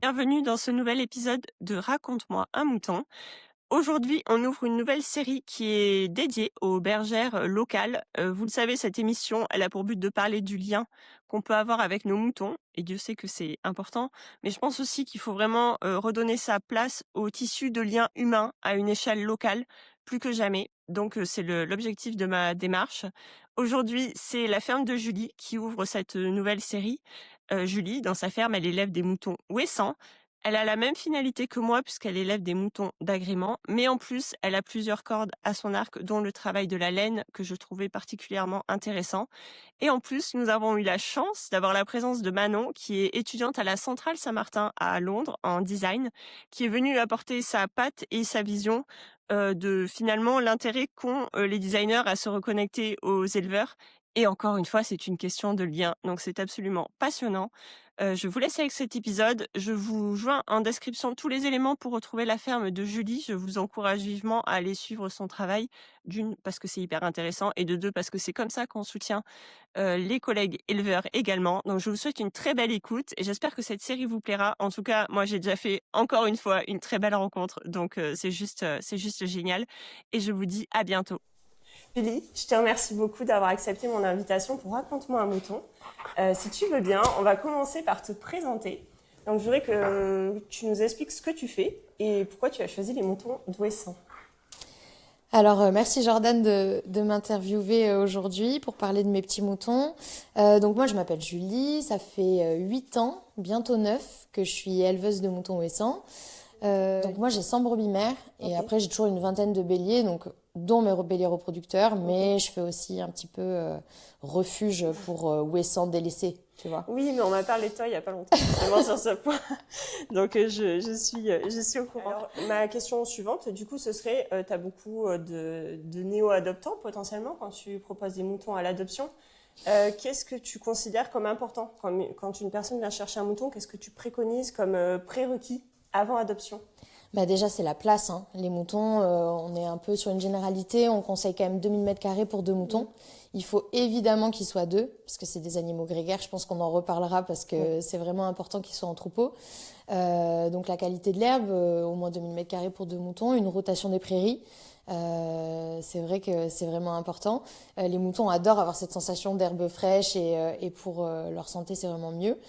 bienvenue dans ce nouvel épisode de Raconte-moi un mouton. Aujourd'hui, on ouvre une nouvelle série qui est dédiée aux bergères locales. Vous le savez, cette émission, elle a pour but de parler du lien qu'on peut avoir avec nos moutons, et Dieu sait que c'est important, mais je pense aussi qu'il faut vraiment redonner sa place au tissu de liens humains à une échelle locale, plus que jamais. Donc c'est l'objectif de ma démarche. Aujourd'hui, c'est la ferme de Julie qui ouvre cette nouvelle série. Julie, dans sa ferme, elle élève des moutons ouessants. Elle a la même finalité que moi puisqu'elle élève des moutons d'agrément, mais en plus, elle a plusieurs cordes à son arc, dont le travail de la laine que je trouvais particulièrement intéressant. Et en plus, nous avons eu la chance d'avoir la présence de Manon, qui est étudiante à la Centrale Saint-Martin à Londres en design, qui est venue apporter sa patte et sa vision de finalement l'intérêt qu'ont les designers à se reconnecter aux éleveurs. Et encore une fois, c'est une question de lien. Donc c'est absolument passionnant. Je vous laisse avec cet épisode. Je vous joins en description tous les éléments pour retrouver la ferme de Julie. Je vous encourage vivement à aller suivre son travail. D'une, parce que c'est hyper intéressant, et de deux, parce que c'est comme ça qu'on soutient les collègues éleveurs également. Donc je vous souhaite une très belle écoute et j'espère que cette série vous plaira. En tout cas, moi j'ai déjà fait encore une fois une très belle rencontre. Donc c'est juste génial. Et je vous dis à bientôt. Julie, je te remercie beaucoup d'avoir accepté mon invitation pour Raconte-moi un mouton. Si tu veux bien, on va commencer par te présenter. Donc, je voudrais que tu nous expliques ce que tu fais et pourquoi tu as choisi les moutons d'Ouessant. Alors, merci Jordan de m'interviewer aujourd'hui pour parler de mes petits moutons. Donc moi, je m'appelle Julie, ça fait 8 ans, bientôt 9, que je suis éleveuse de moutons ouessants. Donc moi, j'ai 100 brebis mères et après, j'ai toujours une vingtaine de béliers, donc dont mes béliers reproducteurs, mais je fais aussi un petit peu refuge pour ouessants délaissés, tu vois. Oui, mais on m'a parlé de toi il n'y a pas longtemps, justement sur ce point. Donc, je suis au courant. Alors, ma question suivante, du coup, ce serait, tu as beaucoup de néo-adoptants potentiellement quand tu proposes des moutons à l'adoption. Qu'est-ce que tu considères comme important quand une personne vient chercher un mouton? Qu'est-ce que tu préconises comme prérequis avant adoption? Bah déjà, c'est la place, hein. Les moutons, on est un peu sur une généralité. On conseille quand même 2000 m² pour 2 moutons. Il faut évidemment qu'ils soient deux, parce que c'est des animaux grégaires. Je pense qu'on en reparlera parce que c'est vraiment important qu'ils soient en troupeau. Donc la qualité de l'herbe, au moins 2000 m² pour 2 moutons. Une rotation des prairies. C'est vrai que c'est vraiment important. Les moutons adorent avoir cette sensation d'herbe fraîche et pour leur santé, c'est vraiment mieux.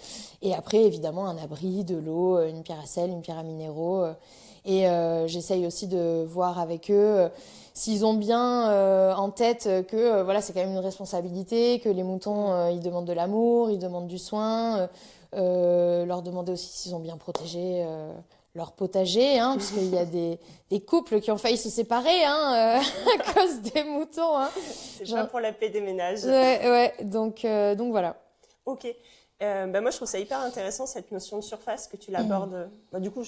Et après, évidemment, un abri, de l'eau, une pierre à sel, une pierre à minéraux. Et j'essaye aussi de voir avec eux s'ils ont bien en tête que voilà, c'est quand même une responsabilité, que les moutons, ils demandent de l'amour, ils demandent du soin. Leur demander aussi s'ils ont bien protégé leur potager, hein, parce qu'il y a des couples qui ont failli se séparer à cause des moutons. Hein. C'est pas pour la paix des ménages. Ouais, donc voilà. Ok. Moi, je trouve ça hyper intéressant, cette notion de surface que tu l'abordes. Du coup,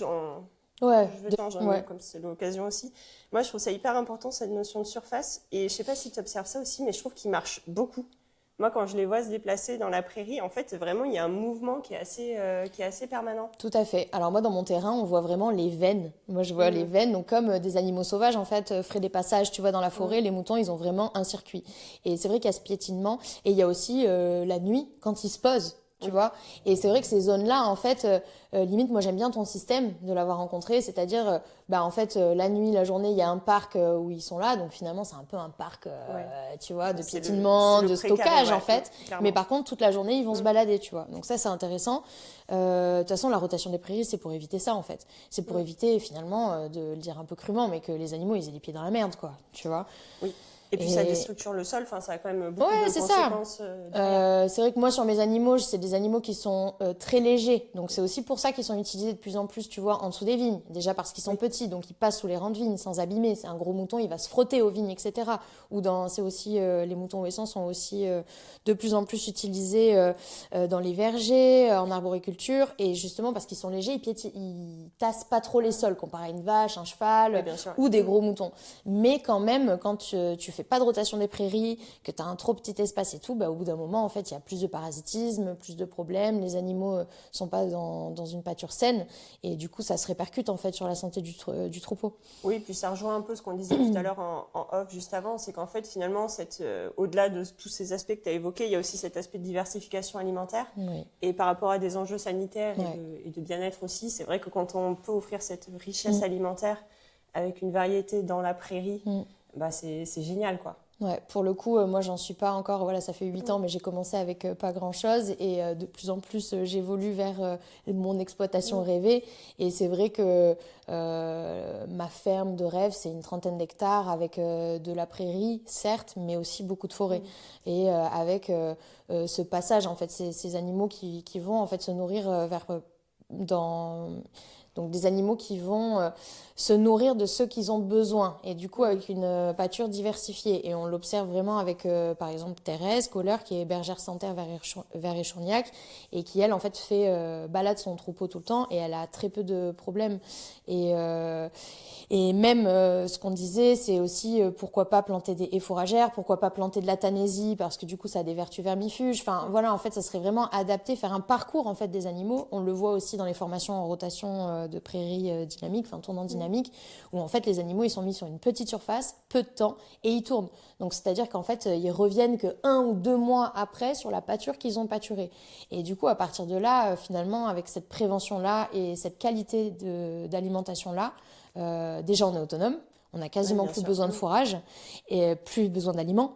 Ouais, je veux t'en ouais. comme c'est l'occasion aussi. Moi, je trouve ça hyper important, cette notion de surface. Et je sais pas si tu observes ça aussi, mais je trouve qu'il marche beaucoup. Moi, quand je les vois se déplacer dans la prairie, en fait, vraiment, il y a un mouvement qui est assez permanent. Tout à fait. Alors moi, dans mon terrain, on voit vraiment les veines. Moi, je vois les veines, donc comme des animaux sauvages, en fait, feraient des passages, tu vois, dans la forêt, les moutons, ils ont vraiment un circuit. Et c'est vrai qu'il y a ce piétinement. Et il y a aussi la nuit, quand ils se posent. Tu vois, et c'est vrai que ces zones-là, en fait, limite, moi j'aime bien ton système de l'avoir rencontré, c'est-à-dire, en fait, la nuit, la journée, il y a un parc où ils sont là, donc finalement c'est un peu un parc, tu vois, de piétinement, de stockage en fait. Clairement. Mais par contre, toute la journée, ils vont se balader, tu vois. Donc ça, c'est intéressant. De toute façon, la rotation des prairies, c'est pour éviter ça en fait. C'est pour éviter finalement, de le dire un peu crûment, mais que les animaux, ils aient les pieds dans la merde, quoi. Tu vois. Oui. Et puis ça déstructure le sol, enfin ça a quand même beaucoup de conséquences. C'est vrai que moi sur mes animaux, c'est des animaux qui sont très légers, donc c'est aussi pour ça qu'ils sont utilisés de plus en plus, tu vois, en dessous des vignes. Déjà parce qu'ils sont petits, donc ils passent sous les rangs de vignes sans abîmer. C'est un gros mouton, il va se frotter aux vignes, etc. C'est aussi les moutons ouessants sont aussi de plus en plus utilisés dans les vergers, en arboriculture, et justement parce qu'ils sont légers, ils tassent pas trop les sols comparé à une vache, un cheval ou des gros moutons. Mais quand même, quand tu fais fais pas de rotation des prairies, que tu as un trop petit espace et tout, bah, au bout d'un moment, en fait, il y a plus de parasitisme, plus de problèmes, les animaux sont pas dans une pâture saine, et du coup, ça se répercute, en fait, sur la santé du troupeau. Oui, puis ça rejoint un peu ce qu'on disait tout à l'heure en off juste avant, c'est qu'en fait, finalement, au-delà de tous ces aspects que tu as évoqués, il y a aussi cet aspect de diversification alimentaire. Oui. Et par rapport à des enjeux sanitaires et de bien-être aussi, c'est vrai que quand on peut offrir cette richesse alimentaire avec une variété dans la prairie, bah c'est génial, quoi. Ouais, pour le coup, moi, j'en suis pas encore. Voilà, ça fait 8 ans, mais j'ai commencé avec pas grand-chose. Et de plus en plus, j'évolue vers mon exploitation rêvée. Et c'est vrai que ma ferme de rêve, c'est une 30aine d'hectares avec de la prairie, certes, mais aussi beaucoup de forêt. Et avec ce passage, en fait, ces animaux qui vont en fait se nourrir dans donc des animaux qui vont se nourrir de ceux qu'ils ont besoin et du coup avec une pâture diversifiée et on l'observe vraiment avec par exemple Thérèse Kohler qui est bergère sanitaire vers Échourgnac et qui elle en fait balade son troupeau tout le temps et elle a très peu de problèmes et même ce qu'on disait c'est aussi pourquoi pas planter des haies fourragères, pourquoi pas planter de la tanaisie parce que du coup ça a des vertus vermifuges, enfin voilà en fait ça serait vraiment adapté, faire un parcours en fait des animaux, on le voit aussi dans les formations en rotation de prairies dynamiques, enfin tournant dynamique, où en fait les animaux ils sont mis sur une petite surface, peu de temps, et ils tournent. Donc c'est-à-dire qu'en fait ils reviennent que 1 ou 2 mois après sur la pâture qu'ils ont pâturée. Et du coup à partir de là, finalement avec cette prévention-là et cette qualité d'alimentation-là, déjà on est autonome, on n'a quasiment plus besoin de fourrage et plus besoin d'aliments.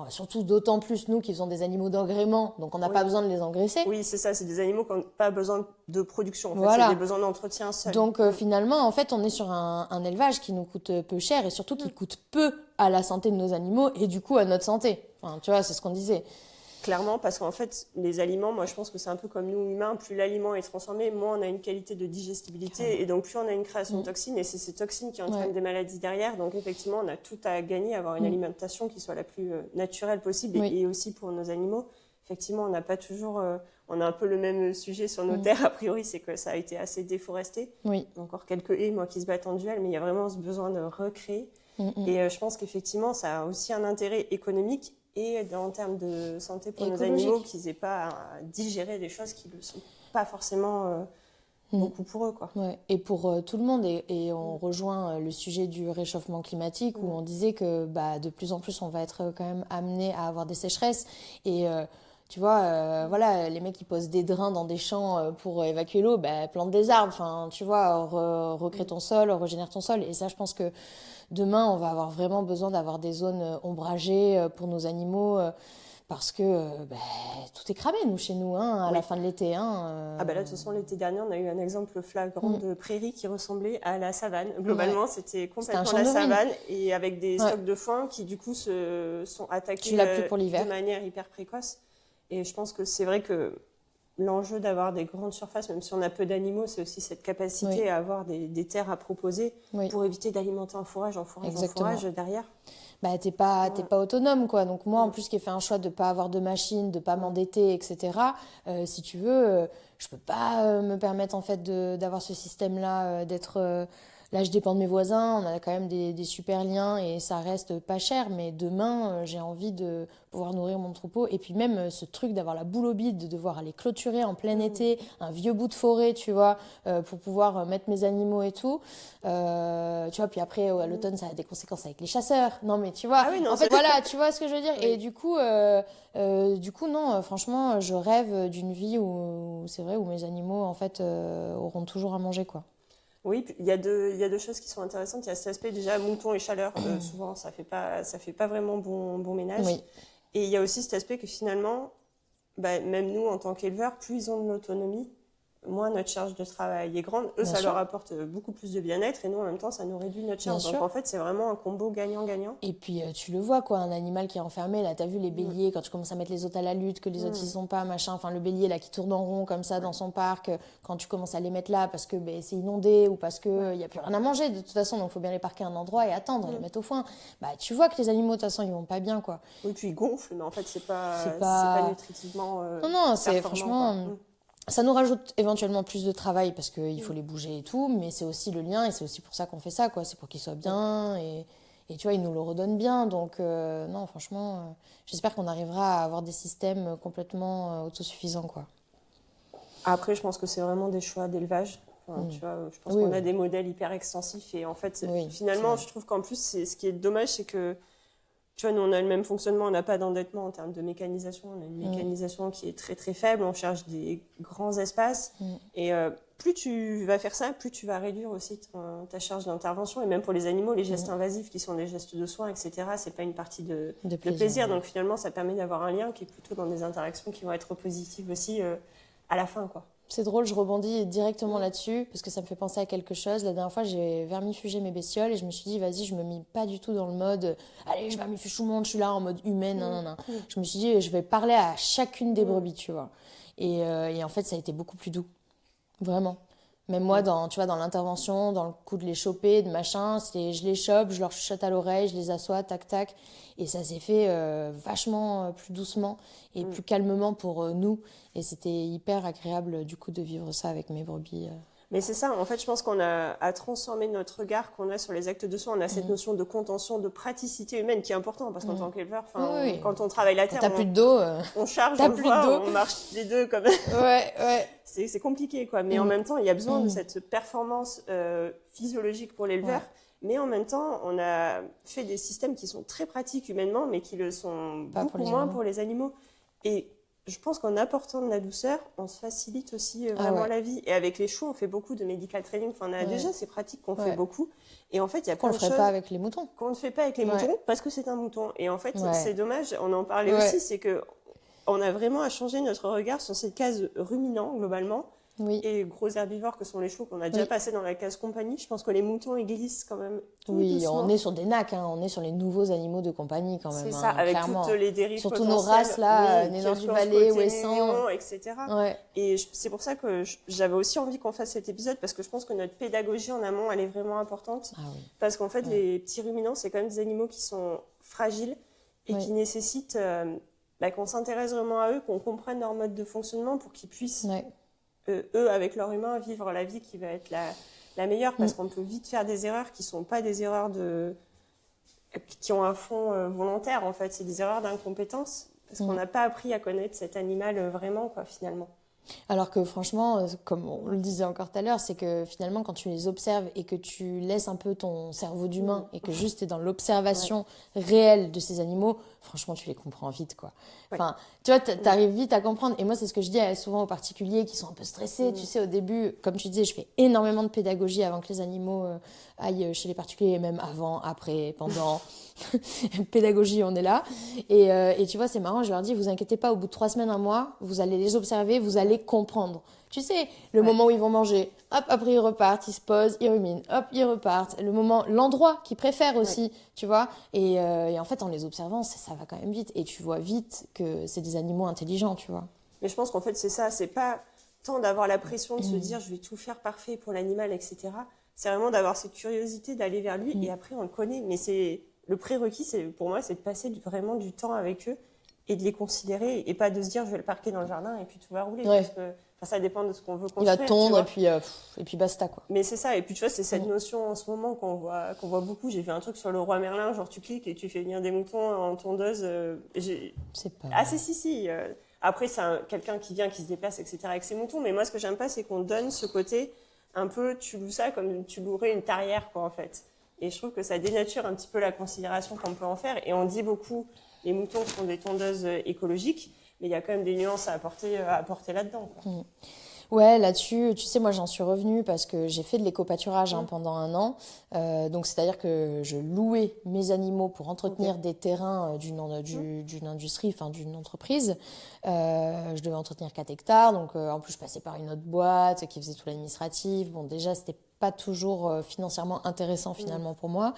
Surtout d'autant plus nous qui faisons des animaux d'engrais,ment donc on n'a pas besoin de les engraisser. Oui, c'est ça, c'est des animaux qui n'ont pas besoin de production, en fait, voilà. C'est des besoins d'entretien seuls. Donc finalement, en fait, on est sur un élevage qui nous coûte peu cher et surtout qui coûte peu à la santé de nos animaux et du coup à notre santé. Enfin, tu vois, c'est ce qu'on disait. Clairement, parce qu'en fait, les aliments, moi je pense que c'est un peu comme nous humains, plus l'aliment est transformé, moins on a une qualité de digestibilité et donc plus on a une création de toxines et c'est ces toxines qui entraînent des maladies derrière. Donc effectivement, on a tout à gagner à avoir une alimentation qui soit la plus naturelle possible et aussi pour nos animaux. Effectivement, on n'a pas toujours, on a un peu le même sujet sur nos terres, a priori, c'est que ça a été assez déforesté. Oui. Encore quelques haies, moi, qui se battent en duel, mais il y a vraiment ce besoin de recréer. Et je pense qu'effectivement, ça a aussi un intérêt économique et en termes de santé pour nos animaux, qu'ils n'aient pas à digérer des choses qui ne sont pas forcément beaucoup pour eux, quoi. Ouais. Et pour tout le monde, et on rejoint le sujet du réchauffement climatique où on disait que de plus en plus on va être quand même amené à avoir des sécheresses et tu vois, voilà, les mecs qui posent des drains dans des champs pour évacuer l'eau, plante des arbres, enfin, tu vois, recrée ton sol, régénère ton sol. Et ça, je pense que demain, on va avoir vraiment besoin d'avoir des zones ombragées pour nos animaux parce que tout est cramé, nous, chez nous, à la fin de l'été. Là, de toute façon, l'été dernier, on a eu un exemple flagrant de prairie qui ressemblait à la savane. Globalement, c'était complètement la savane et avec des stocks de foin qui, du coup, se sont attaqués de manière hyper précoce. Et je pense que c'est vrai que l'enjeu d'avoir des grandes surfaces, même si on a peu d'animaux, c'est aussi cette capacité à avoir des terres à proposer pour éviter d'alimenter en fourrage derrière. T'es pas autonome, quoi. Donc moi, en plus, qui ai fait un choix de pas avoir de machine, de pas m'endetter, etc. Si tu veux, je peux pas me permettre en fait d'avoir ce système-là, d'être. Là, je dépends de mes voisins, on a quand même des super liens et ça reste pas cher. Mais demain, j'ai envie de pouvoir nourrir mon troupeau. Et puis même ce truc d'avoir la boule au bide, de devoir aller clôturer en plein été un vieux bout de forêt, tu vois, pour pouvoir mettre mes animaux et tout. Tu vois, puis après, à l'automne, ça a des conséquences avec les chasseurs. Non, mais tu vois, en fait, voilà, tu vois ce que je veux dire. Et du coup, non, franchement, je rêve d'une vie où c'est vrai, où mes animaux, en fait, auront toujours à manger, quoi. Oui, il y a deux choses qui sont intéressantes. Il y a cet aspect déjà mouton et chaleur. Souvent, ça fait pas vraiment bon ménage. Oui. Et il y a aussi cet aspect que finalement, même nous, en tant qu'éleveurs, plus ils ont de l'autonomie, moins notre charge de travail est grande. Eux, ça leur apporte beaucoup plus de bien-être et nous, en même temps, ça nous réduit notre charge. Donc, en fait, c'est vraiment un combo gagnant-gagnant. Et puis, tu le vois, quoi, un animal qui est enfermé. Là, t'as vu les béliers, quand tu commences à mettre les autres à la lutte, que les autres, ils sont pas, machin. Enfin, le bélier, là, qui tourne en rond comme ça dans son parc, quand tu commences à les mettre là parce que c'est inondé ou parce qu'il n'y a plus rien à manger, de toute façon, donc il faut bien les parquer à un endroit et attendre, les mettre au foin. Tu vois que les animaux, de toute façon, ils vont pas bien, quoi. Oui, puis ils gonflent, mais en fait, c'est pas nutritivement. Non, c'est franchement. Ça nous rajoute éventuellement plus de travail parce qu'il faut les bouger et tout, mais c'est aussi le lien et c'est aussi pour ça qu'on fait ça, quoi. C'est pour qu'ils soient bien Et tu vois, ils nous le redonnent bien. Donc, non, franchement, j'espère qu'on arrivera à avoir des systèmes complètement autosuffisants, quoi. Après, je pense que c'est vraiment des choix d'élevage. Enfin, Mm. tu vois, je pense Oui, qu'on a oui, des modèles hyper extensifs et en fait, oui, c'est finalement, vrai. je trouve qu'en plus, ce qui est dommage, c'est que, tu vois, nous, on a le même fonctionnement, on n'a pas d'endettement en termes de mécanisation, on a une Mm, mécanisation qui est très très faible, on cherche des grands espaces mm, et plus tu vas faire ça, plus tu vas réduire aussi ta charge d'intervention et même pour les animaux, les gestes mm. invasifs qui sont des gestes de soins, etc., c'est pas une partie De de plaisir, plaisir, oui. donc finalement, ça permet d'avoir un lien qui est plutôt dans des interactions qui vont être positives aussi à la fin, quoi. C'est drôle, je rebondis directement là-dessus parce que ça me fait penser à quelque chose. La dernière fois, j'ai vermifugé mes bestioles et je me suis dit, vas-y, je me mets pas du tout dans le mode, allez, je vermifuge tout le monde, je suis là en mode humaine, non, non, non. Je me suis dit, je vais parler à chacune des brebis, tu vois. Et en fait, ça a été beaucoup plus doux. Vraiment. Même moi, tu vois, dans l'intervention, dans le coup de les choper, de machin, je les chope, je leur chuchote à l'oreille, je les assois, tac, tac. Et ça s'est fait vachement plus doucement et plus calmement pour nous. Et c'était hyper agréable, du coup, de vivre ça avec mes brebis. Mais c'est ça, en fait, je pense qu'on a à transformer notre regard qu'on a sur les actes de soins. On a cette notion de contention, de praticité humaine qui est importante parce qu'en tant qu'éleveur, Oui, oui. quand on travaille la Quand terre, t'as plus de dos, on charge, on t'as le plus de voit, dos. on marche les deux comme. Ouais, ouais. C'est compliqué, quoi. Mais en même temps, il y a besoin de cette performance physiologique pour l'éleveur. Ouais. Mais en même temps, on a fait des systèmes qui sont très pratiques humainement, mais qui le sont Pas pour beaucoup les moins animaux. pour les animaux. Et je pense qu'en apportant de la douceur, on se facilite aussi vraiment ouais. la vie. Et avec les chevaux, on fait beaucoup de medical training. Enfin, on a déjà ces pratiques qu'on fait beaucoup. Et en fait, il y a Qu'on plein le de ferait choses pas avec les moutons. qu'on ne fait pas avec les Ouais. moutons parce que c'est un mouton. Et en fait, Ouais. c'est dommage. On en parlait Ouais. aussi, c'est que on a vraiment à changer notre regard sur cette case ruminant globalement. Oui. Et gros herbivores que sont les chevaux qu'on a déjà Oui. passé dans la case compagnie. Je pense que les moutons, ils glissent quand même tout Oui, doucement. on est sur des nacs, hein, on est sur les nouveaux animaux de compagnie quand même. C'est ça, hein, avec clairement. toutes les dérives Surtout nos potentielles. races là, Oui, Nez du Kirkos, Valais, Côté Ouessant. Mignon, etc. Ouais. Et c'est pour ça que j'avais aussi envie qu'on fasse cet épisode parce que je pense que notre pédagogie en amont, elle est vraiment importante. Ah oui. Parce qu'en fait, les petits ruminants, c'est quand même des animaux qui sont fragiles et qui nécessitent qu'on s'intéresse vraiment à eux, qu'on comprenne leur mode de fonctionnement pour qu'ils puissent, eux, avec leur humain, vivre la vie qui va être la meilleure. Parce qu'on peut vite faire des erreurs qui ne sont pas des erreurs qui ont un fond volontaire, en fait. C'est des erreurs d'incompétence parce qu'on n'a pas appris à connaître cet animal vraiment, quoi, finalement. Alors que franchement, comme on le disait encore tout à l'heure, c'est que finalement quand tu les observes et que tu laisses un peu ton cerveau d'humain et que juste tu es dans l'observation réelle de ces animaux, franchement tu les comprends vite, quoi. Enfin, tu vois, t'arrives vite à comprendre. Et moi c'est ce que je dis souvent aux particuliers qui sont un peu stressés, tu sais, au début, comme tu disais, je fais énormément de pédagogie avant que les animaux aillent chez les particuliers, même avant, après, pendant. Pédagogie, on est là. Et tu vois, c'est marrant, je leur dis, vous inquiétez pas, au bout de 3 semaines, un mois, vous allez les observer, vous allez comprendre. Tu sais, le moment où ils vont manger, hop, après ils repartent, ils se posent, ils ruminent, hop, ils repartent. Le moment, l'endroit qu'ils préfèrent aussi, tu vois. Et en fait, en les observant, ça va quand même vite. Et tu vois vite que c'est des animaux intelligents, tu vois. Mais je pense qu'en fait, c'est ça, c'est pas tant d'avoir la pression de se dire, je vais tout faire parfait pour l'animal, etc. C'est vraiment d'avoir cette curiosité d'aller vers lui et après, on le connaît. Mais c'est le prérequis, pour moi, c'est de passer vraiment du temps avec eux et de les considérer et pas de se dire je vais le parquer dans le jardin et puis tout va rouler. Parce que ça dépend de ce qu'on veut construire. Il va tondre et puis basta, quoi. Mais c'est ça. Et puis tu vois, c'est cette notion en ce moment qu'on voit beaucoup. J'ai fait un truc sur le roi Merlin, genre tu cliques et tu fais venir des moutons en tondeuse. C'est pas... Ah si. Après, c'est quelqu'un qui vient, qui se déplace, etc. avec ses moutons. Mais moi, ce que j'aime pas, c'est qu'on donne ce côté un peu, tu loues ça comme tu louerais une tarière, quoi, en fait. Et je trouve que ça dénature un petit peu la considération qu'on peut en faire. Et on dit beaucoup, les moutons sont des tondeuses écologiques, mais il y a quand même des nuances à apporter là-dedans, quoi. Ouais, là-dessus, tu sais, moi j'en suis revenue parce que j'ai fait de l'éco-pâturage pendant 1 an. Donc c'est-à-dire que je louais mes animaux pour entretenir des terrains d'une industrie, enfin d'une entreprise. Je devais entretenir 4 hectares, donc en plus je passais par une autre boîte qui faisait tout l'administratif. Bon, déjà c'était pas toujours financièrement intéressant finalement pour moi.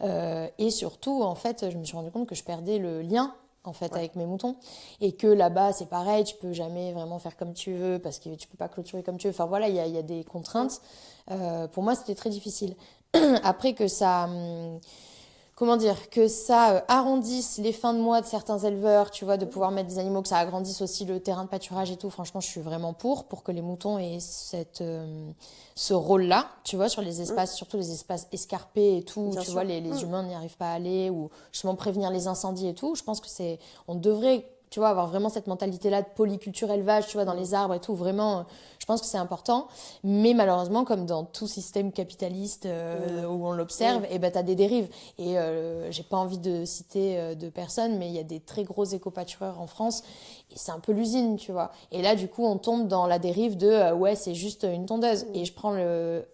Et surtout, en fait, je me suis rendu compte que je perdais le lien en fait avec mes moutons et que là-bas c'est pareil, tu peux jamais vraiment faire comme tu veux parce que tu peux pas clôturer comme tu veux, enfin voilà, il y a des contraintes. Pour moi c'était très difficile. Après que ça comment dire, que ça arrondisse les fins de mois de certains éleveurs, tu vois, de pouvoir mettre des animaux, que ça agrandisse aussi le terrain de pâturage et tout. Franchement, je suis vraiment pour que les moutons aient ce rôle-là, tu vois, sur les espaces, surtout les espaces escarpés et tout, Bien tu sûr. vois, les humains n'y arrivent pas à aller, ou justement prévenir les incendies et tout. Je pense que on devrait, tu vois, avoir vraiment cette mentalité-là de polyculture élevage, tu vois, dans les arbres et tout. Vraiment, je pense que c'est important. Mais malheureusement, comme dans tout système capitaliste où on l'observe, et ben t'as des dérives. Et j'ai pas envie de citer de personnes, mais il y a des très gros éco-pâtureurs en France. Et c'est un peu l'usine, tu vois. Et là, du coup, on tombe dans la dérive de ouais, c'est juste une tondeuse. Et je prends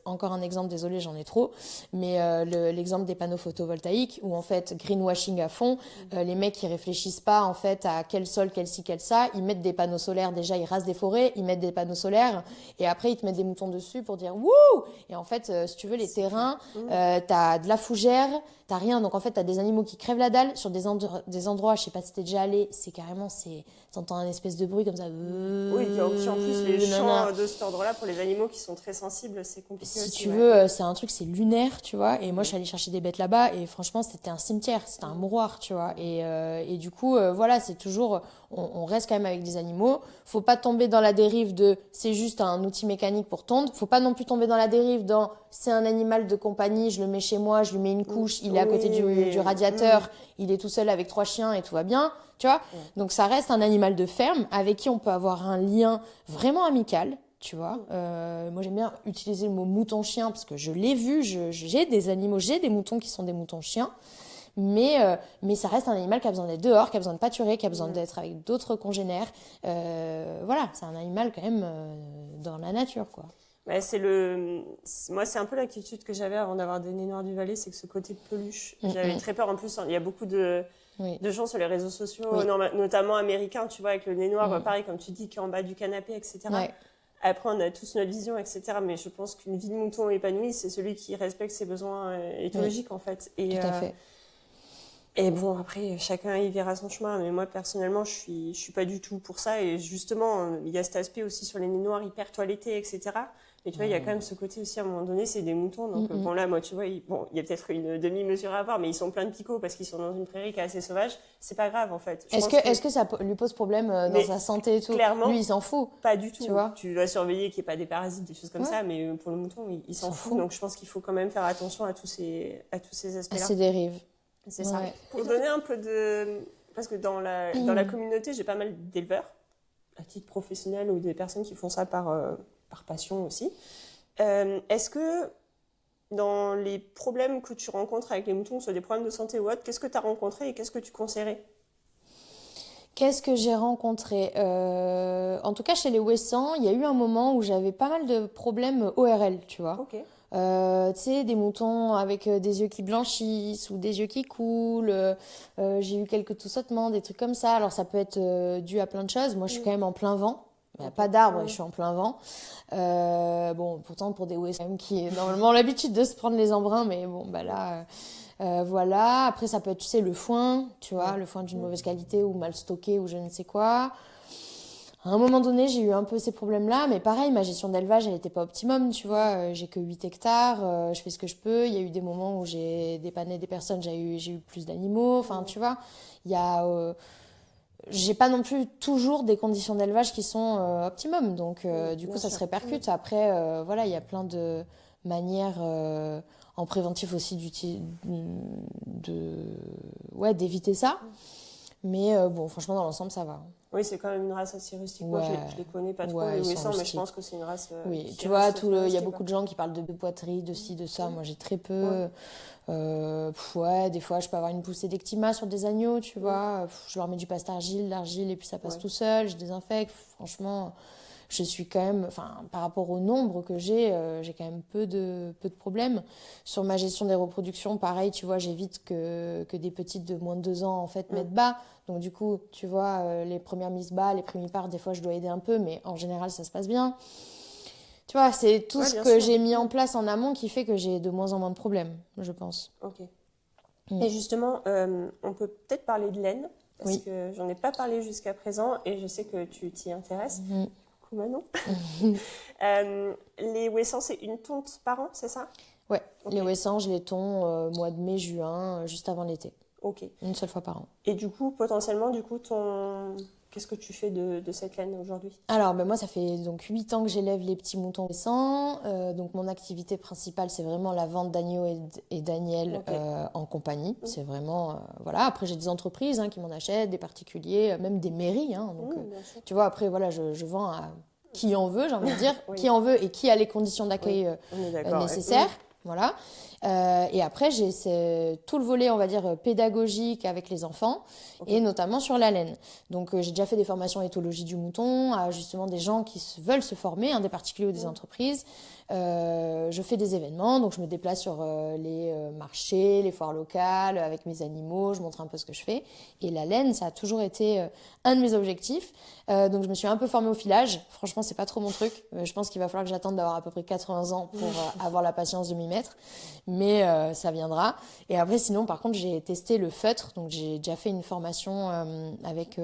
encore un exemple, désolé, j'en ai trop, mais l'exemple des panneaux photovoltaïques où en fait, greenwashing à fond, les mecs ils réfléchissent pas en fait à quel sol, quel ci, quel ça. Ils mettent des panneaux solaires, déjà ils rasent des forêts, ils mettent des panneaux solaires et après ils te mettent des moutons dessus pour dire wouh. Et en fait, si tu veux, les terrains, t'as de la fougère, t'as rien. Donc en fait, t'as des animaux qui crèvent la dalle sur des endroits, je sais pas si t'es déjà allé, c'est carrément, t'entends un espèce de bruit comme ça. Oui, puis en plus, les champs de cet ordre-là, pour les animaux qui sont très sensibles, c'est compliqué Si aussi. tu veux, c'est un truc, c'est lunaire, tu vois. Et moi, je suis allée chercher des bêtes là-bas et franchement, c'était un cimetière, c'était un mouroir, tu vois. Et du coup, voilà, c'est toujours, on reste quand même avec des animaux. Faut pas tomber dans la dérive de c'est juste un outil mécanique pour tondre. Faut pas non plus tomber dans la dérive dans c'est un animal de compagnie, je le mets chez moi, je lui mets une couche, il est à côté du radiateur, il est tout seul avec 3 chiens et tout va bien, tu vois. Donc ça reste un animal de ferme avec qui on peut avoir un lien vraiment amical. Tu vois, moi j'aime bien utiliser le mot mouton-chien parce que je l'ai vu, j'ai des animaux, j'ai des moutons qui sont des moutons-chiens, mais ça reste un animal qui a besoin d'être dehors, qui a besoin de pâturer, qui a besoin d'être avec d'autres congénères. Voilà, c'est un animal quand même dans la nature, quoi. Ouais, moi, c'est un peu l'inquiétude que j'avais avant d'avoir des nez noirs du Valais, c'est que ce côté peluche, j'avais très peur. En plus, il y a beaucoup de gens sur les réseaux sociaux, notamment américains, tu vois, avec le nez noir, pareil, comme tu dis, qui est en bas du canapé, etc. Ouais. Après, on a tous notre vision, etc. Mais je pense qu'une vie de mouton épanouie, c'est celui qui respecte ses besoins éthologiques, en fait. Tout à fait. Et bon, après, chacun y verra son chemin. Mais moi, personnellement, je suis pas du tout pour ça. Et justement, il y a cet aspect aussi sur les nez noirs hyper toilettés, etc. Mais tu vois, il y a quand même ce côté aussi, à un moment donné, c'est des moutons. Donc, bon, là, moi, tu vois, il y a peut-être une demi-mesure à avoir, mais ils sont pleins de picots parce qu'ils sont dans une prairie qui est assez sauvage. C'est pas grave, en fait. Est-ce que ça lui pose problème dans sa santé et tout? Clairement, lui, il s'en fout. Pas du tout. Tu vois? Tu dois surveiller qu'il n'y ait pas des parasites, des choses comme ça, mais pour le mouton, il s'en fout. Donc, je pense qu'il faut quand même faire attention à tous ces aspects-là. À ses dérives. C'est ça. Pour donner un peu de... Parce que dans la communauté, j'ai pas mal d'éleveurs, à titre professionnel, ou des personnes qui font ça par passion aussi. Est-ce que dans les problèmes que tu rencontres avec les moutons, soit des problèmes de santé ou autre, qu'est-ce que tu as rencontré et qu'est-ce que tu conseillerais? Qu'est-ce que j'ai rencontré? En tout cas, chez les Ouessants, il y a eu un moment où j'avais pas mal de problèmes ORL, tu vois. Ok. Tu sais, des moutons avec des yeux qui blanchissent ou des yeux qui coulent. J'ai eu quelques toussotements, des trucs comme ça. Alors, ça peut être dû à plein de choses. Moi, je suis quand même en plein vent. Il n'y a pas d'arbre et je suis en plein vent. Bon, pourtant, pour des Ouessants qui normalement ont l'habitude de se prendre les embruns, mais bon, bah là... voilà. Après, ça peut être, tu sais, le foin, tu vois, le foin d'une mauvaise qualité ou mal stocké ou je ne sais quoi. À un moment donné, j'ai eu un peu ces problèmes-là, mais pareil, ma gestion d'élevage, elle n'était pas optimum, tu vois. J'ai que 8 hectares, je fais ce que je peux. Il y a eu des moments où j'ai dépanné des personnes, j'ai eu plus d'animaux. Enfin, tu vois, il y a... j'ai pas non plus toujours des conditions d'élevage qui sont optimum, donc du coup, ça se répercute. Après, voilà, il y a plein de manières... en préventif aussi d'éviter ça. Mais bon, franchement, dans l'ensemble, ça va. Oui, c'est quand même une race assez rustique. Ouais. Moi, je les connais pas trop, Ouais, les ils sont Ouessants, mais je rustiques. pense que c'est une race. Oui, qui tu vois, reste il y a rustique, beaucoup de gens qui parlent de poitrine, de ci, de ça. Moi, j'ai très peu. Ouais. Ouais, des fois, je peux avoir une poussée d'eczéma sur des agneaux, tu vois. Je leur mets du paste argile, l'argile, et puis ça passe tout seul. Je désinfecte. Franchement, je suis quand même... Enfin, par rapport au nombre que j'ai quand même peu de problèmes. Sur ma gestion des reproductions, pareil, tu vois, j'évite que des petites de moins de 2 ans, en fait, mettent bas. Donc, du coup, tu vois, les premières mises bas, les premiers parts, des fois, je dois aider un peu, mais en général, ça se passe bien. Tu vois, c'est tout ce bien que sûr. j'ai mis en place en amont qui fait que j'ai de moins en moins de problèmes, je pense. Ok. Et justement, on peut peut-être parler de laine, parce que j'en ai pas parlé jusqu'à présent, et je sais que tu t'y intéresses. Coucou Manon. Les Ouessants, c'est une tonte par an, c'est ça? Ouais, Ok. les Wessanges, les thons, mois de mai, juin, juste avant l'été. Ok. Une seule fois par an. Et du coup, potentiellement, qu'est-ce que tu fais de cette laine aujourd'hui? Alors, ben moi, ça fait donc 8 ans que j'élève les petits moutons récents. Donc, mon activité principale, c'est vraiment la vente d'agneaux et d'agnelles Ok. en compagnie. C'est vraiment, voilà. Après, j'ai des entreprises qui m'en achètent, des particuliers, même des mairies. Donc, Bien sûr. tu vois, après, voilà, je vends à qui en veut, j'ai envie de dire, Oui. qui en veut et qui a les conditions Oui, d'accueil on est d'accord. nécessaires. Voilà. Et après, tout le volet, on va dire, pédagogique avec les enfants, Ok. et notamment sur la laine. Donc, j'ai déjà fait des formations éthologie du mouton à justement des gens qui veulent se former, des particuliers ou des entreprises. Je fais des événements, donc je me déplace sur les marchés, les foires locales avec mes animaux, je montre un peu ce que je fais. Et la laine, ça a toujours été un de mes objectifs. Donc je me suis un peu formée au filage. Franchement, c'est pas trop mon truc. Je pense qu'il va falloir que j'attende d'avoir à peu près 80 ans pour avoir la patience de m'y mettre. Mais ça viendra. Et après, sinon, par contre, j'ai testé le feutre. Donc j'ai déjà fait une formation avec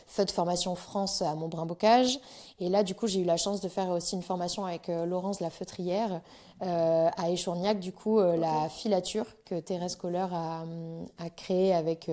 Feutre Formation France à Montbrun-Bocage. Et là, du coup, j'ai eu la chance de faire aussi une formation avec Laurence la feutrière à Échourgnac, du coup, la filature que Thérèse Kohler a créée avec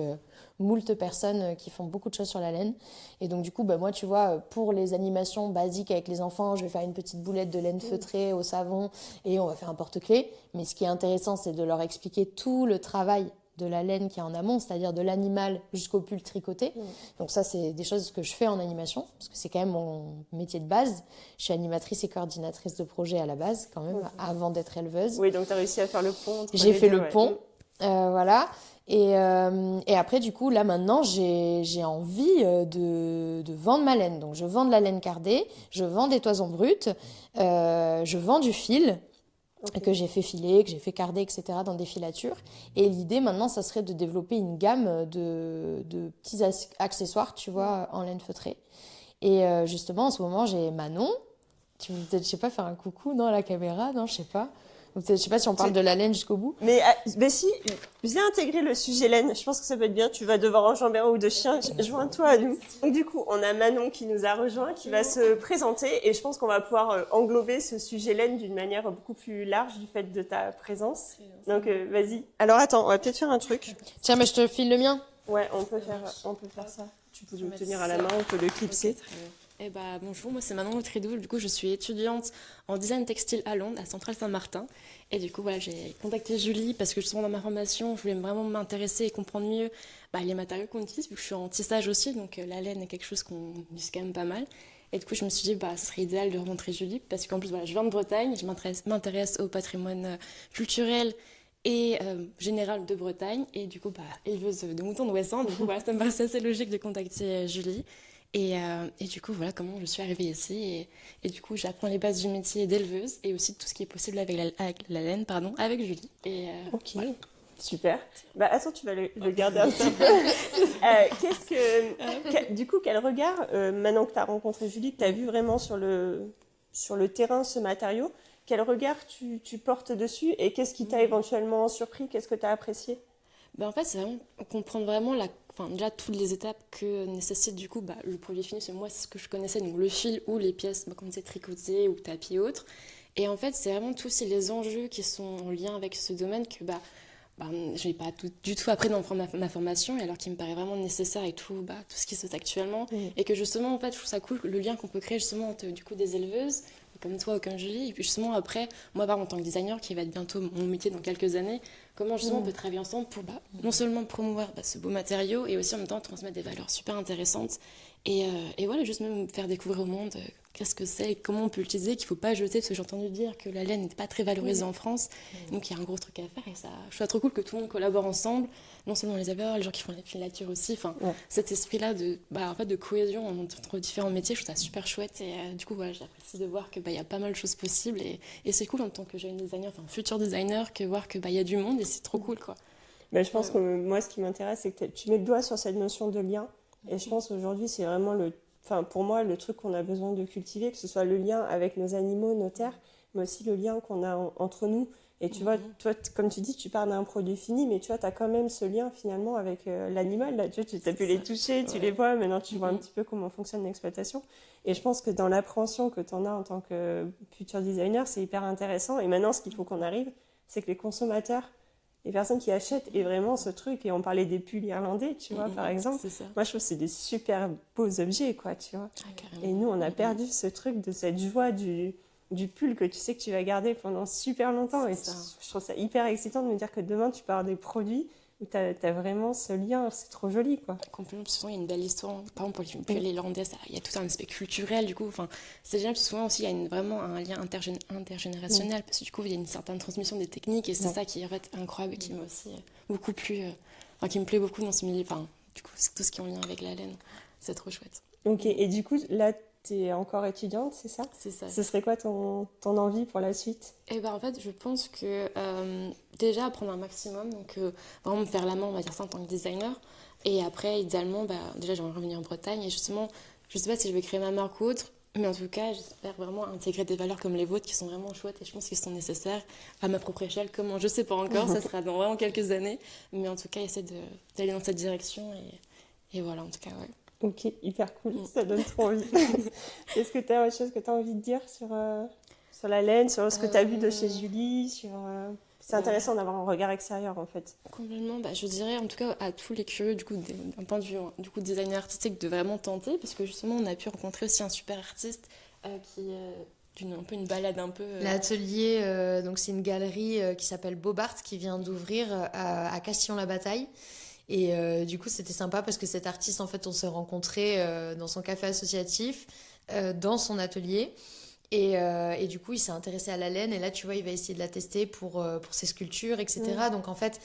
moult personnes qui font beaucoup de choses sur la laine. Et donc, du coup, moi, tu vois, pour les animations basiques avec les enfants, je vais faire une petite boulette de laine feutrée au savon et on va faire un porte-clés. Mais ce qui est intéressant, c'est de leur expliquer tout le travail de la laine qui est en amont, c'est-à-dire de l'animal jusqu'au pull tricoté. Donc ça, c'est des choses que je fais en animation, parce que c'est quand même mon métier de base. Je suis animatrice et coordinatrice de projet à la base, quand même, avant d'être éleveuse. Oui, donc tu as réussi à faire le pont entre J'ai les fait deux, le ouais. pont, voilà. Et après, du coup, là maintenant, j'ai envie de vendre ma laine. Donc, je vends de la laine cardée, je vends des toisons brutes, je vends du fil que j'ai fait filer, que j'ai fait carder, etc. dans des filatures. Et l'idée maintenant, ça serait de développer une gamme de petits accessoires, tu vois, en laine feutrée. Et justement, en ce moment, j'ai Manon. Tu veux peut-être, je sais pas, faire un coucou, non, à la caméra, non, je sais pas. Ou peut-être, je sais pas si on parle de la laine jusqu'au bout. Mais si, viens intégrer le sujet laine. Je pense que ça peut être bien. Tu vas devoir enjamber un ou deux chiens. Joins-toi à nous. Donc, du coup, on a Manon qui nous a rejoint, qui va se présenter. Et je pense qu'on va pouvoir englober ce sujet laine d'une manière beaucoup plus large du fait de ta présence. Donc, vas-y. Alors, attends, on va peut-être faire un truc. Tiens, mais je te file le mien. Ouais, on peut faire ça. Tu peux le tenir à la main, on peut le clipser. Bonjour, moi c'est Manon Lautrédoul. Du coup, je suis étudiante en design textile à Londres, à Centrale Saint-Martin. Et du coup, voilà, j'ai contacté Julie parce que justement dans ma formation, je voulais vraiment m'intéresser et comprendre mieux les matériaux qu'on utilise, vu que je suis en tissage aussi, donc la laine est quelque chose qu'on utilise quand même pas mal. Et du coup, je me suis dit, ce serait idéal de rencontrer Julie parce qu'en plus, voilà, je viens de Bretagne, je m'intéresse au patrimoine culturel et général de Bretagne. Et du coup, éleveuse de moutons de Ouessant. Du coup, voilà, ça me paraissait assez logique de contacter Julie. Et du coup, voilà comment je suis arrivée ici. Et du coup, j'apprends les bases du métier d'éleveuse et aussi de tout ce qui est possible avec la laine, avec Julie. Ok, voilà. super. Attends, tu vas le garder un petit peu. Du coup, quel regard, maintenant que tu as rencontré Julie, que tu as vu vraiment sur le terrain ce matériau, quel regard tu portes dessus et qu'est-ce qui t'a éventuellement surpris, qu'est-ce que tu as apprécié? En fait, c'est vraiment comprendre vraiment déjà toutes les étapes que nécessite du coup le produit fini. Parce que moi, c'est ce que je connaissais, donc le fil ou les pièces, comme c'est tricotées ou tapis et autres. Et en fait, c'est vraiment tous les enjeux qui sont en lien avec ce domaine que je n'ai pas du tout appris dans ma formation, et alors qu'il me paraît vraiment nécessaire avec tout ce qui se fait actuellement. Et que justement, en fait, je trouve ça cool le lien qu'on peut créer justement entre du coup des éleveuses, comme toi ou comme Julie, et puis justement après, moi en tant que designer, qui va être bientôt mon métier dans quelques années, comment justement on peut travailler ensemble pour non seulement promouvoir ce beau matériau, et aussi en même temps transmettre des valeurs super intéressantes, et voilà, juste même faire découvrir au monde qu'est-ce que c'est, comment on peut l'utiliser, qu'il ne faut pas jeter, parce que j'ai entendu dire que la laine n'était pas très valorisée en France, donc il y a un gros truc à faire, et ça, je trouve ça trop cool que tout le monde collabore ensemble, non seulement les éleveurs, les gens qui font la filature aussi, cet esprit-là de cohésion entre différents métiers, je trouve ça super chouette, et du coup voilà, j'apprécie de voir que y a pas mal de choses possibles, et c'est cool en tant que jeune designer, futur designer, que voir que y a du monde, et c'est trop cool quoi. Je pense que moi, ce qui m'intéresse, c'est que tu mets le doigt sur cette notion de lien. Et je pense qu'aujourd'hui, c'est vraiment pour moi, le truc qu'on a besoin de cultiver, que ce soit le lien avec nos animaux, nos terres, mais aussi le lien qu'on a entre nous, Et tu vois, toi, comme tu dis, tu pars d'un produit fini, mais tu vois, tu as quand même ce lien finalement avec l'animal. Là, tu vois, tu as pu les toucher, tu les vois, maintenant tu vois un petit peu comment fonctionne l'exploitation. Et je pense que dans l'appréhension que tu en as en tant que futur designer, c'est hyper intéressant. Et maintenant, ce qu'il faut qu'on arrive, c'est que les consommateurs, les personnes qui achètent, aient vraiment ce truc. Et on parlait des pulls irlandais, tu vois, par exemple. C'est ça. Moi, je trouve que c'est des super beaux objets, quoi, tu vois. Ah, carrément. Et nous, on a perdu ce truc de cette joie du pull que tu sais que tu vas garder pendant super longtemps. Et je trouve ça hyper excitant de me dire que demain, tu peux avoir des produits où tu as vraiment ce lien. C'est trop joli, quoi. Complètement, puis souvent il y a une belle histoire. Par exemple, pour les pulls irlandais, il y a tout un aspect culturel, du coup. Enfin, c'est génial, puis souvent aussi, il y a vraiment un lien intergénérationnel, parce que du coup, il y a une certaine transmission des techniques, et c'est ça qui est en fait incroyable, et qui m'a aussi beaucoup plu, qui me plaît beaucoup dans ce milieu. Enfin, du coup, c'est tout ce qui est en lien avec la laine. C'est trop chouette. Ok, et du coup, là, tu es encore étudiante, c'est ça? C'est ça. Ce serait quoi ton envie pour la suite? Et ben en fait, je pense que déjà apprendre un maximum, donc vraiment me faire la main, on va dire ça, en tant que designer. Et après, idéalement, déjà j'aimerais revenir en Bretagne. Et justement, je sais pas si je vais créer ma marque ou autre, mais en tout cas, j'espère vraiment intégrer des valeurs comme les vôtres qui sont vraiment chouettes et je pense qu'ils sont nécessaires à ma propre échelle. Comment, je sais pas encore, ça sera dans vraiment quelques années. Mais en tout cas, essayer d'aller dans cette direction et voilà, en tout cas, ouais. Ok, hyper cool, ça donne trop envie. Est-ce que tu as autre chose que tu as envie de dire sur la laine, sur ce que tu as vu de chez Julie C'est intéressant d'avoir un regard extérieur en fait. Complètement, je dirais en tout cas à tous les curieux du coup d'un point de vue du coup designer artistique de vraiment tenter parce que justement on a pu rencontrer aussi un super artiste qui un peu une balade un peu L'atelier, donc c'est une galerie qui s'appelle Bobart qui vient d'ouvrir à Castillon-la-Bataille. Et du coup, c'était sympa parce que cet artiste, en fait, on s'est rencontrés dans son café associatif, dans son atelier. Et du coup, il s'est intéressé à la laine. Et là, tu vois, il va essayer de la tester pour ses sculptures, etc. Donc, en fait,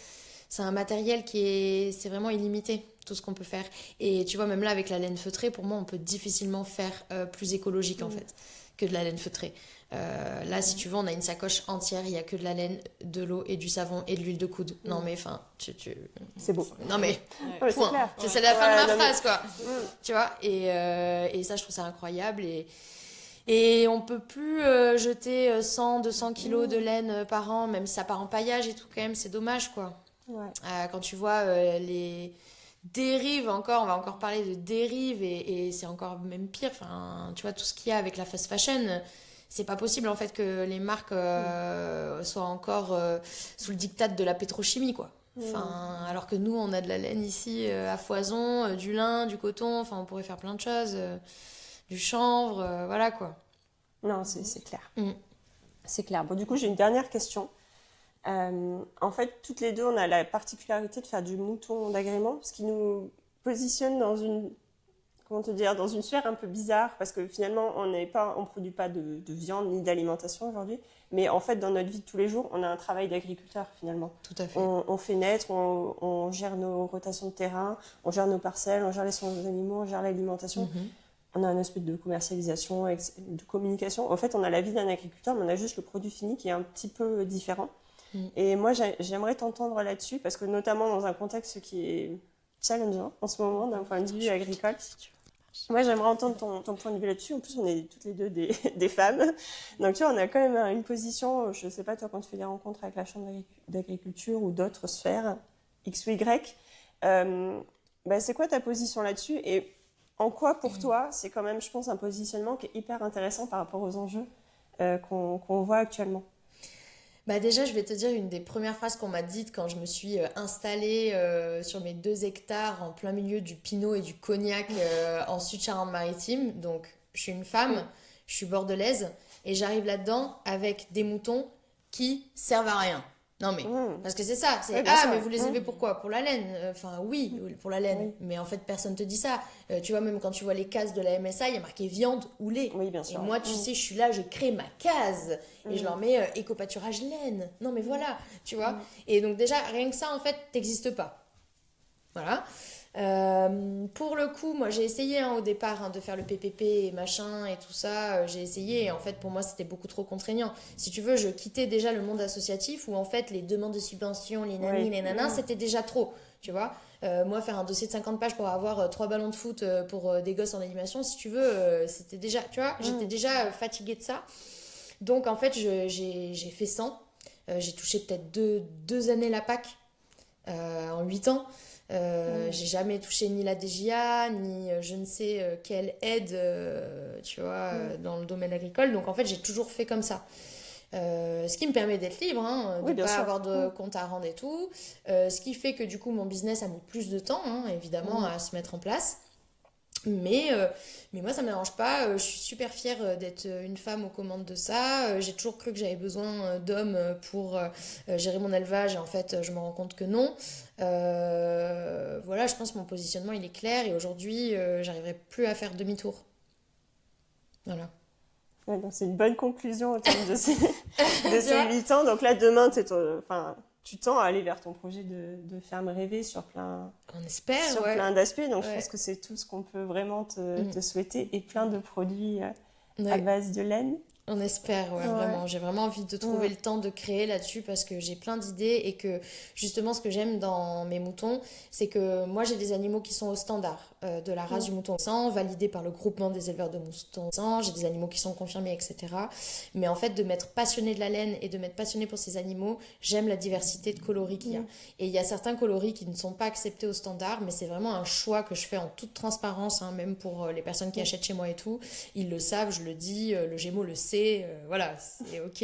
c'est un matériel c'est vraiment illimité, tout ce qu'on peut faire. Et tu vois, même là, avec la laine feutrée, pour moi, on peut difficilement faire plus écologique, en fait, que de la laine feutrée. Là, si tu veux, on a une sacoche entière, il n'y a que de la laine, de l'eau et du savon et de l'huile de coude. Non, mais enfin, c'est beau. Non, mais ouais, point. C'est clair. C'est la fin de ma phrase, quoi. Tu vois, et ça, je trouve ça incroyable. Et on peut plus jeter 100, 200 kilos de laine par an, même si ça part en paillage et tout, quand même, c'est dommage, quoi. Ouais. Quand tu vois les dérives encore, on va encore parler de dérives et c'est encore même pire. Enfin, tu vois, tout ce qu'il y a avec la fast fashion, c'est pas possible en fait que les marques soient encore sous le diktat de la pétrochimie, quoi. Enfin, alors que nous, on a de la laine ici à foison, du lin, du coton, enfin, on pourrait faire plein de choses, du chanvre, voilà quoi. Non, c'est clair. C'est clair. Bon, du coup, j'ai une dernière question. En fait, toutes les deux, on a la particularité de faire du mouton d'agrément, ce qui nous positionne dans dans une sphère un peu bizarre, parce que finalement, on produit pas de viande ni d'alimentation aujourd'hui, mais en fait, dans notre vie de tous les jours, on a un travail d'agriculteur finalement. Tout à fait. On fait naître, on gère nos rotations de terrain, on gère nos parcelles, on gère les soins des animaux, on gère l'alimentation. On a un aspect de commercialisation, de communication. En fait, on a la vie d'un agriculteur, mais on a juste le produit fini qui est un petit peu différent. Et moi, j'aimerais t'entendre là-dessus, parce que notamment dans un contexte qui est challengeant en ce moment, d'un point de vue agricole. Moi, j'aimerais entendre ton point de vue là-dessus. En plus, on est toutes les deux des femmes. Donc, tu vois, on a quand même une position, je ne sais pas, toi, quand tu fais des rencontres avec la Chambre d'agriculture ou d'autres sphères, X ou Y, c'est quoi ta position là-dessus? Et en quoi, pour toi, c'est quand même, je pense, un positionnement qui est hyper intéressant par rapport aux enjeux qu'on voit actuellement? Déjà, je vais te dire une des premières phrases qu'on m'a dites quand je me suis installée sur mes 2 hectares en plein milieu du Pinot et du Cognac en Sud-Charente-Maritime. Donc, je suis une femme, je suis bordelaise et j'arrive là-dedans avec des moutons qui servent à rien. Non mais, parce que c'est ça, mais vous les élevez pourquoi? Pour la laine? Enfin oui, pour la laine, mais en fait personne te dit ça. Tu vois, même quand tu vois les cases de la MSA, il y a marqué viande ou lait. Oui, bien sûr. Et moi, tu sais, je suis là, je crée ma case et je leur mets éco-pâturage laine. Non mais voilà, tu vois. Et donc déjà, rien que ça, en fait, t'existe pas. Voilà. Pour le coup, moi j'ai essayé au départ de faire le PPP et machin et tout ça, j'ai essayé et en fait pour moi c'était beaucoup trop contraignant. Si tu veux, je quittais déjà le monde associatif où en fait les demandes de subventions, les nanis, les nanas, c'était déjà trop, tu vois. Moi faire un dossier de 50 pages pour avoir 3 ballons de foot pour des gosses en animation, si tu veux, c'était déjà, tu vois, j'étais déjà fatiguée de ça. Donc en fait j'ai fait 100. J'ai touché peut-être deux années la PAC en 8 ans. J'ai jamais touché ni la DGA, ni je ne sais quelle aide, tu vois, dans le domaine agricole. Donc en fait, j'ai toujours fait comme ça. Ce qui me permet d'être libre, hein, de Oui, ne bien pas sûr. avoir de compte à rendre et tout. Ce qui fait que du coup, mon business a mis plus de temps, hein, évidemment, à se mettre en place. Mais moi, ça ne me dérange pas. Je suis super fière d'être une femme aux commandes de ça. J'ai toujours cru que j'avais besoin d'hommes pour gérer mon élevage. Et en fait, je me rends compte que non. Voilà, je pense que mon positionnement, il est clair. Et aujourd'hui, j'arriverai plus à faire demi-tour. Voilà. Ouais, donc c'est une bonne conclusion au terme de ces, de Tu ces vois 8 ans. Donc là, demain, enfin, tu tends à aller vers ton projet de ferme rêvée sur On espère, ouais. plein d'aspects. Donc je Ouais. pense que c'est tout ce qu'on peut vraiment Mm. te souhaiter et plein de produits à Ouais. base de laine. On espère, ouais, Ouais. vraiment. J'ai vraiment envie de trouver le temps de créer là-dessus parce que j'ai plein d'idées et que justement ce que j'aime dans mes moutons, c'est que moi j'ai des animaux qui sont au standard de la race du mouton sang, validés par le groupement des éleveurs de moutons sang. J'ai des animaux qui sont confirmés, etc. Mais en fait, de m'être passionnée de la laine et de m'être passionnée pour ces animaux, j'aime la diversité de coloris qu'il y a. Et il y a certains coloris qui ne sont pas acceptés au standard, mais c'est vraiment un choix que je fais en toute transparence, hein, même pour les personnes qui achètent chez moi et tout. Ils le savent, je le dis, le Gémeaux le sait. Voilà, c'est ok.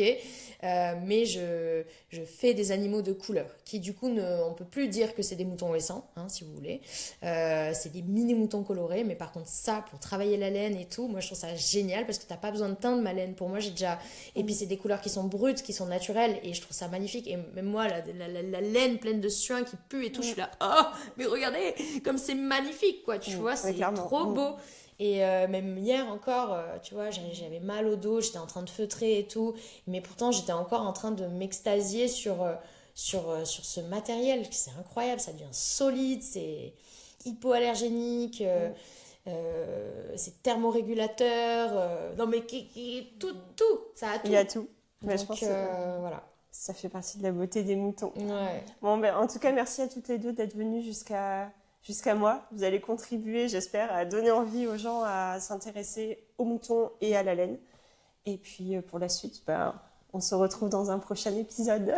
Mais je fais des animaux de couleur qui, du coup, on peut plus dire que c'est des moutons ouessants, hein, si vous voulez. C'est des mini moutons colorés, mais par contre, ça, pour travailler la laine et tout, moi je trouve ça génial parce que t'as pas besoin de teindre ma laine. Pour moi, j'ai déjà. Et puis, c'est des couleurs qui sont brutes, qui sont naturelles, et je trouve ça magnifique. Et même moi, la laine pleine de suin qui pue et tout, je suis là, oh, mais regardez, comme c'est magnifique, quoi, tu vois, c'est clairement. trop beau. Et même hier encore, tu vois, j'avais mal au dos, j'étais en train de feutrer et tout, mais pourtant j'étais encore en train de m'extasier sur ce matériel. C'est incroyable, ça devient solide, c'est hypoallergénique, c'est thermorégulateur, non mais tout, ça a tout. Il y a tout. Mais je Donc pense que voilà. ça fait partie de la beauté des moutons. Ouais. Bon, ben, en tout cas, merci à toutes les deux d'être venues jusqu'à moi. Vous allez contribuer, j'espère, à donner envie aux gens à s'intéresser aux moutons et à la laine. Et puis, pour la suite, ben, on se retrouve dans un prochain épisode.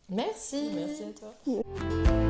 Merci. Merci à toi.